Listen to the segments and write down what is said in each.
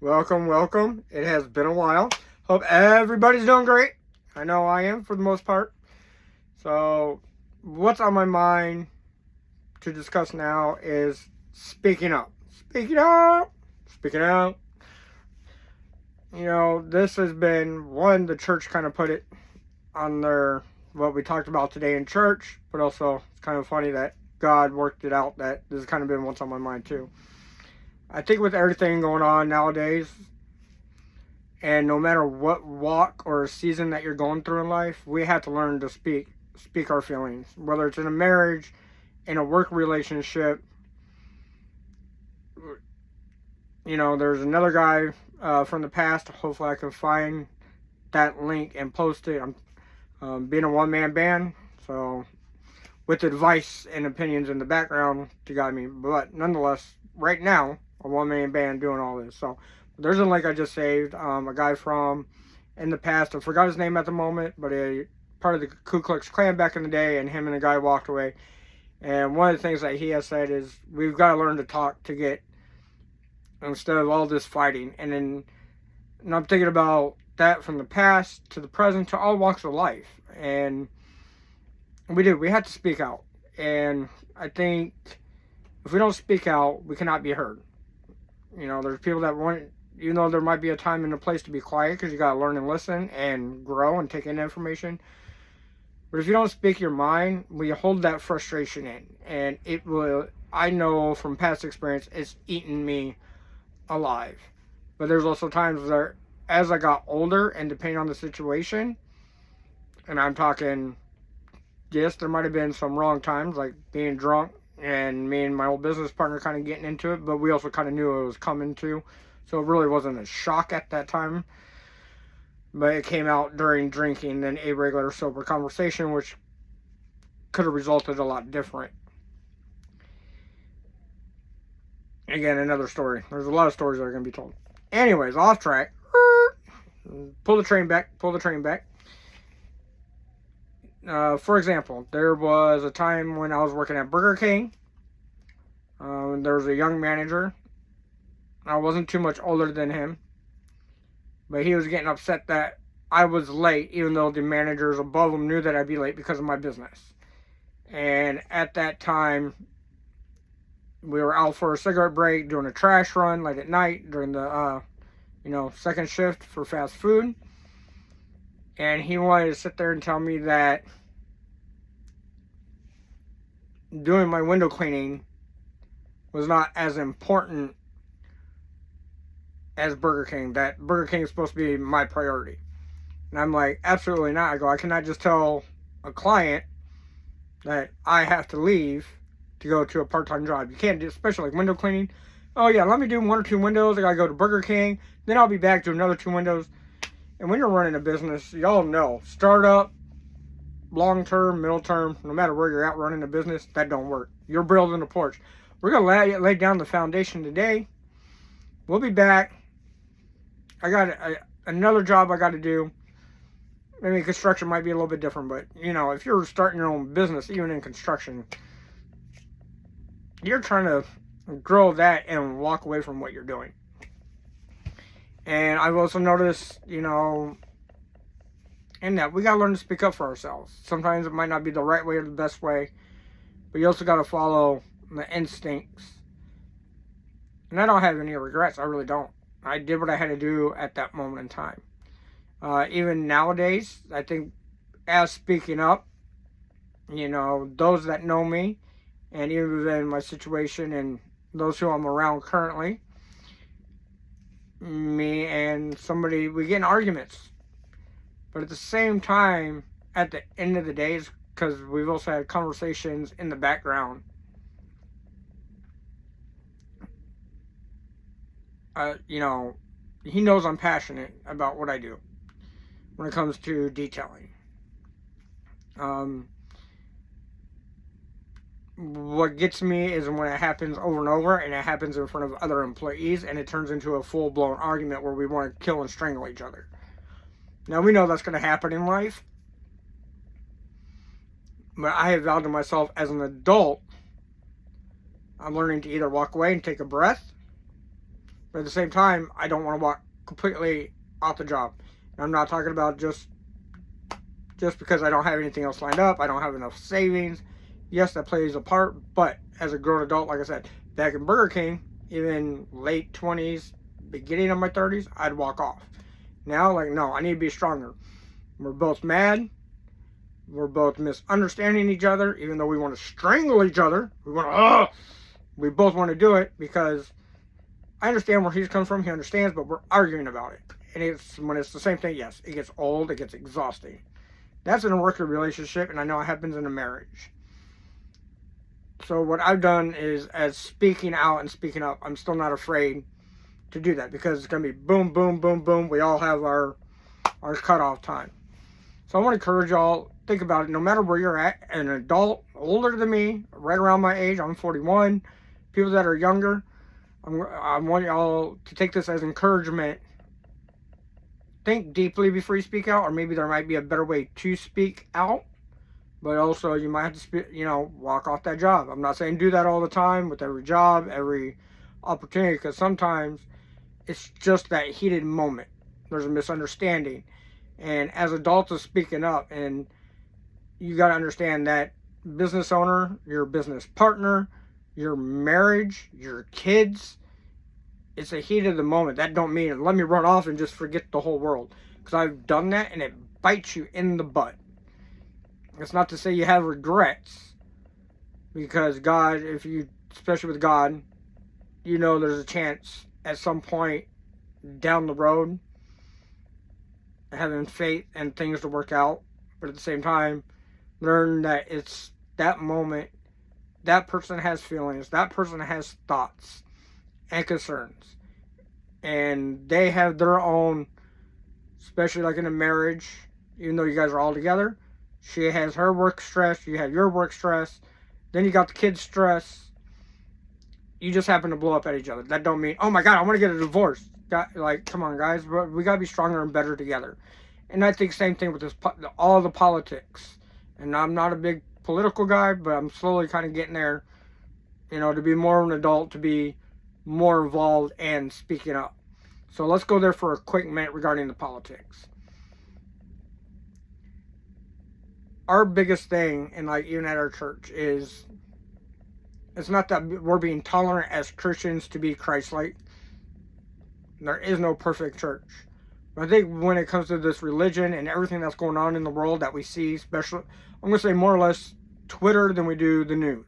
Welcome, welcome. It has been a while. Hope everybody's doing great. I know I am for the most part. So, what's on my mind to discuss now is speaking up. Speaking up! Speaking out. This has been one, the church kind of put it on their, what we talked about today in church, but also it's kind of funny that God worked it out that this has kind of been what's on my mind too. I think with everything going on nowadays, and no matter what walk or season that you're going through in life, we have to learn to speak our feelings, whether it's in a marriage, in a work relationship. There's another guy from the past. Hopefully I can find that link and post it. I'm being a one-man band, so with advice and opinions in the background to guide me. But nonetheless, right now, a one-man band doing all this. So there's a link I just saved. A guy from in the past. I forgot his name at the moment, but a part of the Ku Klux Klan back in the day, and him and a guy walked away. And one of the things that he has said is we've got to learn to talk to get, instead of all this fighting. And I'm thinking about that from the past to the present to all walks of life. And we have to speak out. And I think if we don't speak out, we cannot be heard. There's people that want, even though there might be a time and a place to be quiet, because you got to learn and listen and grow and take in information. But if you don't speak your mind, we hold that frustration in. And it will, I know from past experience, it's eaten me alive. But there's also times where, as I got older and depending on the situation, and I'm talking, yes, there might have been some wrong times, like being drunk, and me and my old business partner kind of getting into it, but we also kind of knew it was coming too. So it really wasn't a shock at that time. But it came out during drinking than a regular sober conversation, which could have resulted a lot different. Again, another story. There's a lot of stories that are going to be told. Anyways, off track. Pull the train back. For example, there was a time when I was working at Burger King. There was a young manager. I wasn't too much older than him, but he was getting upset that I was late, even though the managers above him knew that I'd be late because of my business. And at that time, we were out for a cigarette break, doing a trash run late at night during the, second shift for fast food. And he wanted to sit there and tell me that doing my window cleaning was not as important as Burger King, that Burger King is supposed to be my priority. And I'm like, absolutely not. I go, I cannot just tell a client that I have to leave to go to a part-time job. You can't do, especially like window cleaning. Oh yeah, let me do 1 or 2 windows. I gotta go to Burger King. Then I'll be back to another 2 windows. And when you're running a business, y'all know, startup, long-term, middle-term, no matter where you're at running a business, that don't work. You're building a porch. We're going to lay down the foundation today. We'll be back. I got another job I got to do. Maybe construction might be a little bit different, but, if you're starting your own business, even in construction, you're trying to grow that and walk away from what you're doing. And I've also noticed, in that we got to learn to speak up for ourselves. Sometimes it might not be the right way or the best way, but you also got to follow the instincts. And I don't have any regrets. I really don't. I did what I had to do at that moment in time. Even nowadays, I think as speaking up, those that know me, and even my situation and those who I'm around currently, me and somebody, we get in arguments. But at the same time, at the end of the day, because we've also had conversations in the background, he knows I'm passionate about what I do when it comes to detailing. What gets me is when it happens over and over, and it happens in front of other employees, and it turns into a full-blown argument where we want to kill and strangle each other. Now, we know that's going to happen in life, but I have vowed to myself as an adult, I'm learning to either walk away and take a breath, But at the same time, I don't want to walk completely out the job. And I'm not talking about just because I don't have anything else lined up, I don't have enough savings. Yes, that plays a part, but as a grown adult, like I said, back in Burger King, even late 20s, beginning of my 30s, I'd walk off. Now, like, no, I need to be stronger. We're both mad. We're both misunderstanding each other, even though we want to strangle each other. We both want to do it because I understand where he's coming from. He understands, but we're arguing about it. And when it's the same thing, yes, it gets old, it gets exhausting. That's in a working relationship, and I know it happens in a marriage. So what I've done is, as speaking out and speaking up, I'm still not afraid to do that because it's going to be boom, boom, boom, boom. We all have our cutoff time. So I want to encourage y'all, think about it. No matter where you're at, an adult, older than me, right around my age, I'm 41, people that are younger, I want y'all to take this as encouragement. Think deeply before you speak out, or maybe there might be a better way to speak out. But also, you might have to, walk off that job. I'm not saying do that all the time with every job, every opportunity, because sometimes it's just that heated moment. There's a misunderstanding. And as adults are speaking up, and you got to understand that business owner, your business partner, your marriage, your kids, it's a heat of the moment. That don't mean let me run off and just forget the whole world. Because I've done that, and it bites you in the butt. It's not to say you have regrets, because God, especially with God, there's a chance at some point down the road, having faith and things to work out. But at the same time, learn that it's that moment, that person has feelings, that person has thoughts and concerns, and they have their own, especially like in a marriage, even though you guys are all together. She has her work stress, you have your work stress, then you got the kids' stress. You just happen to blow up at each other. That don't mean, oh my God, I want to get a divorce. Come on, guys, we got to be stronger and better together. And I think same thing with all the politics. And I'm not a big political guy, but I'm slowly kind of getting there, to be more of an adult, to be more involved and speaking up. So let's go there for a quick minute regarding the politics. Our biggest thing, and even at our church, is it's not that we're being tolerant as Christians to be Christ-like. There is no perfect church. But I think when it comes to this religion and everything that's going on in the world that we see, especially, I'm going to say more or less Twitter than we do the news.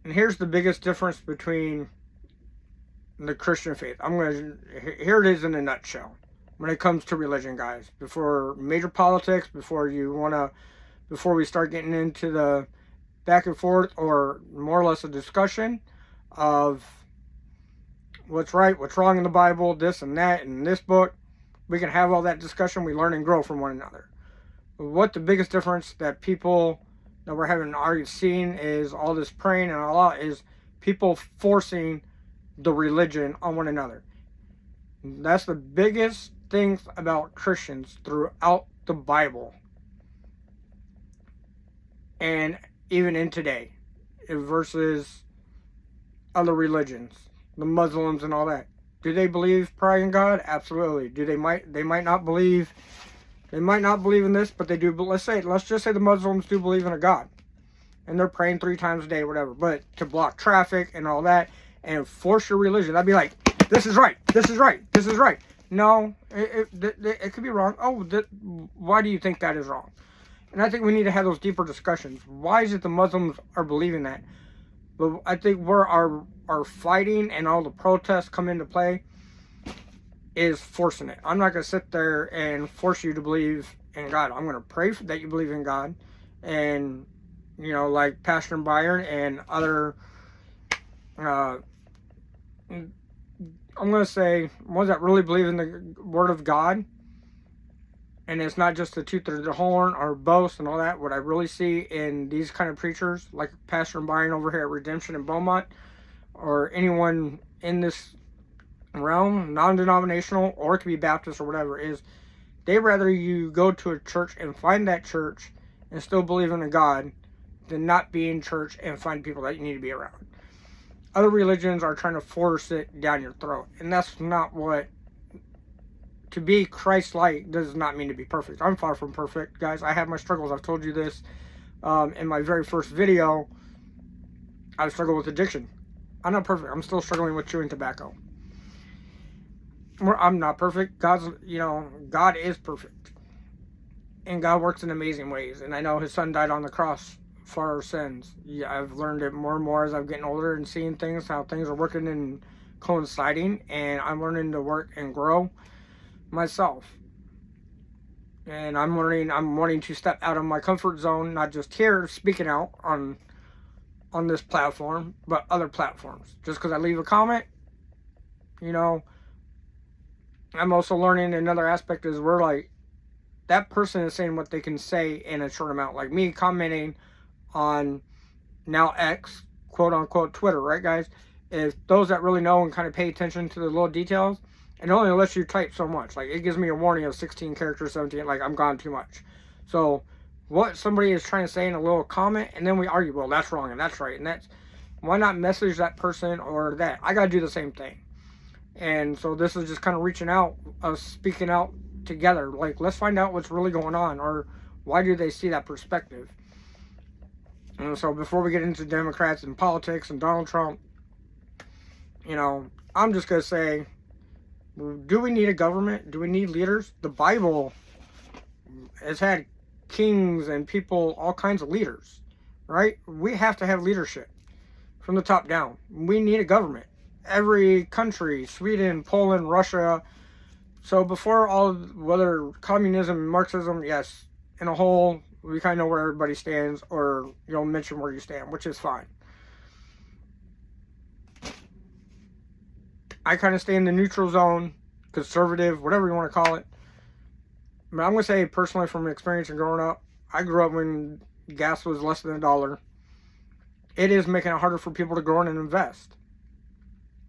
And here's the biggest difference between the Christian faith. Here it is in a nutshell. When it comes to religion, guys, before major politics, before we start getting into the back and forth, or more or less a discussion of what's right, what's wrong in the Bible, this and that, in this book, we can have all that discussion. We learn and grow from one another. But what the biggest difference that people that we're having already seen is all this praying and all that is people forcing the religion on one another. That's the biggest things about Christians throughout the Bible, and even in today, versus other religions, the Muslims and all that. Do they believe probably in God? Absolutely. They might not believe in this, but they do. But let's just say the Muslims do believe in a God, and they're praying 3 times a day, whatever. But to block traffic and all that and force your religion, that'd be like, this is right, this is right, this is right. No, it could be wrong. Why do you think that is wrong? And I think we need to have those deeper discussions. Why is it the Muslims are believing that? But I think where our fighting and all the protests come into play is forcing it. I'm not going to sit there and force you to believe in God. I'm going to pray that you believe in God. And, like Pastor Byron and other I'm going to say ones that really believe in the Word of God, and it's not just the toot the horn or boast and all that. What I really see in these kind of preachers, like Pastor Byron over here at Redemption in Beaumont, or anyone in this realm, non-denominational, or it could be Baptist or whatever, is they rather you go to a church and find that church and still believe in a God than not be in church and find people that you need to be around. Other religions are trying to force it down your throat. And that's not what... To be Christ-like does not mean to be perfect. I'm far from perfect, guys. I have my struggles. I've told you this in my very first video. I struggle with addiction. I'm not perfect. I'm still struggling with chewing tobacco. I'm not perfect. God is perfect. And God works in amazing ways. And I know his son died on the cross for our sins. Yeah, I've learned it more and more as I'm getting older and seeing things, how things are working and coinciding. And I'm learning to work and grow myself. And I'm wanting to step out of my comfort zone, not just here speaking out on this platform, but other platforms. Just because I leave a comment, I'm also learning another aspect is where, like, that person is saying what they can say in a short amount. Like me commenting on now X, quote unquote Twitter, right, guys? If those that really know and kind of pay attention to the little details, it only lets you type so much. Like, it gives me a warning of 16 characters, 17, like I'm gone too much. So what somebody is trying to say in a little comment, and then we argue, well, that's wrong and that's right, and that's... Why not message that person or that? I gotta do the same thing. And so this is just kind of reaching out, speaking out together. Like, let's find out what's really going on, or why do they see that perspective. And so before we get into Democrats and politics and Donald Trump, I'm just gonna say, do we need a government? Do we need leaders? The Bible has had kings and people, all kinds of leaders, right? We have to have leadership from the top down. We need a government. Every country, Sweden, Poland, Russia. So before whether communism, Marxism, yes, in a whole, we kind of know where everybody stands, or mention where you stand, which is fine. I kind of stay in the neutral zone, conservative, whatever you want to call it. But I'm going to say, personally, from experience and growing up, I grew up when gas was less than $1. It is making it harder for people to grow and invest.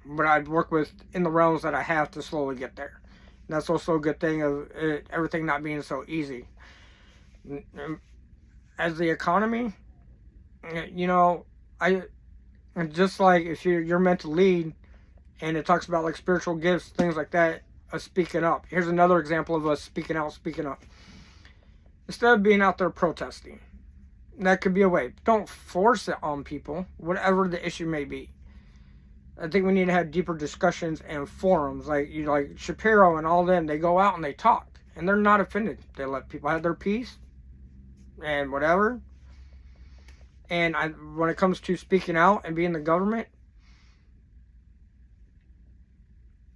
But I'd work in the realms that I have to slowly get there. And that's also a good thing of everything not being so easy. As the economy, just like if you're meant to lead, and it talks about like spiritual gifts, things like that, speaking up. Here's another example of us speaking out, speaking up. Instead of being out there protesting, that could be a way. Don't force it on people, whatever the issue may be. I think we need to have deeper discussions and forums. Like Shapiro and all them, they go out and they talk. And they're not offended. They let people have their peace and whatever. And when it comes to speaking out and being the government,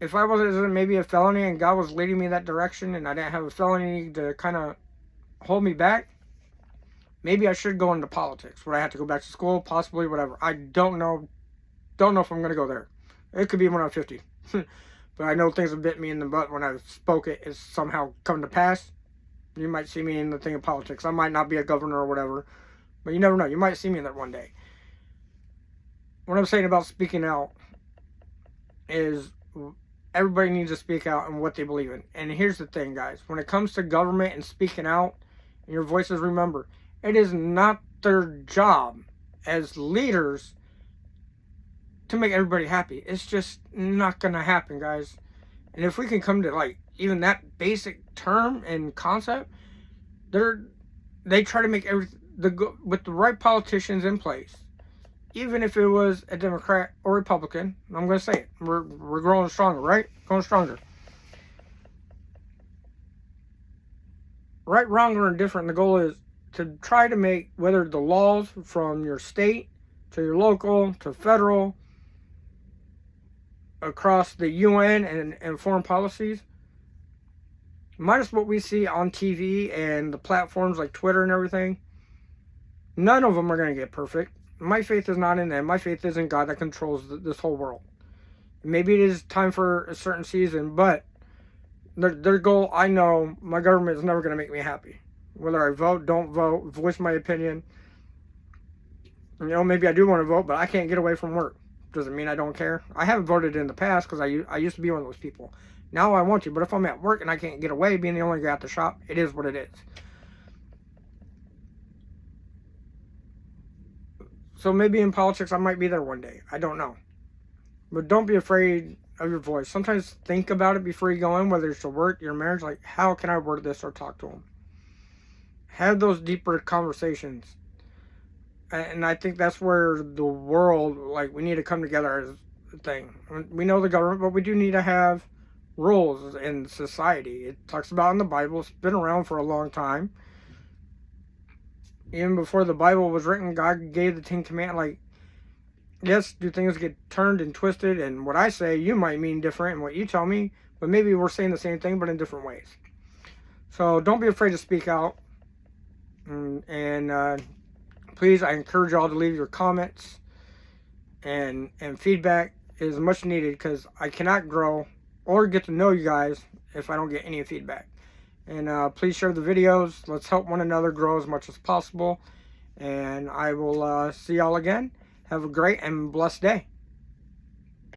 if I wasn't maybe a felony and God was leading me that direction and I didn't have a felony to kind of hold me back, maybe I should go into politics. Would I have to go back to school? Possibly, whatever. I don't know. Don't know if I'm going to go there. It could be when I'm 50. But I know things have bit me in the butt when I spoke it. It's somehow come to pass. You might see me in the thing of politics. I might not be a governor or whatever. But you never know. You might see me in there one day. What I'm saying about speaking out is everybody needs to speak out in what they believe in. And here's the thing, guys. When it comes to government and speaking out, and your voices, remember, it is not their job as leaders to make everybody happy. It's just not going to happen, guys. And if we can come to like even that basic term and concept, they try to make everything with the right politicians in place. Even if it was a Democrat or Republican, I'm going to say it. We're growing stronger, right? Growing stronger. Right, wrong, or indifferent, the goal is to try to make, whether the laws from your state to your local to federal, across the UN and foreign policies, minus what we see on TV and the platforms like Twitter and everything, none of them are going to get perfect. My faith is not in them. My faith is in God that controls this whole world. Maybe it is time for a certain season, but their goal, I know my government is never going to make me happy. Whether I vote, don't vote, voice my opinion. Maybe I do want to vote, but I can't get away from work. Doesn't mean I don't care. I haven't voted in the past because I used to be one of those people. Now I want to, but if I'm at work and I can't get away being the only guy at the shop, it is what it is. So maybe in politics I might be there one day. I don't know. But don't be afraid of your voice. Sometimes think about it before you go in, whether it's to work, your marriage, like, how can I word this or talk to them? Have those deeper conversations. And I think that's where the world, like, we need to come together as a thing. We know the government, but we do need to have rules in society. It talks about in the Bible. It's been around for a long time. Even before the Bible was written, God gave the Ten Commandments. Like, yes, do things get turned and twisted? And what I say, you might mean different, and what you tell me, but maybe we're saying the same thing, but in different ways. So don't be afraid to speak out. And please, I encourage y'all to leave your comments and feedback is much needed, because I cannot grow or get to know you guys if I don't get any feedback. And please share the videos. Let's help one another grow as much as possible. And I will see y'all again. Have a great and blessed day.